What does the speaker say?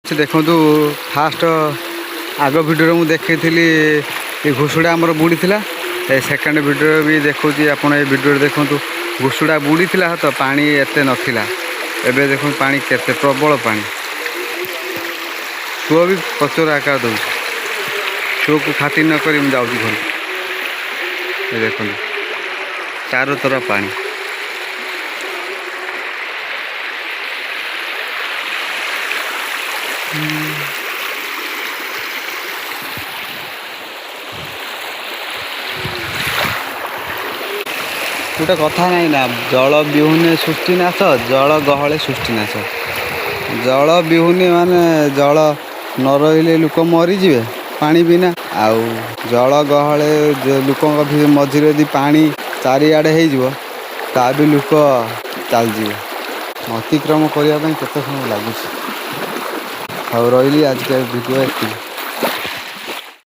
देखु फास्ट आग भिडियो मुझे देखी घुषुड़ा आमर बुड़ी सेकेंड भिडियो भी देखा आप भिडियो देखूँ घुषुड़ा बुड़ी तो पानी एत नाला एवं देखो पानी केते प्रबल पानी सुओ भी प्रचुर आकार दौर सुओ को खातिर नक जाऊँ घर देख चारों तरफ पानी गोटे कथा नहीं ना जल विहुने सृष्टिनाश जल गहले सृष्टिनाश जल विहुने माने जल न रही लोक मरीजे पानी बिना आउ जल गहले लोक मझे यदि पानी चारिआडे हो भी लोक चल अतिक्रम करने केते समय लगुच रही आज का वीडियो।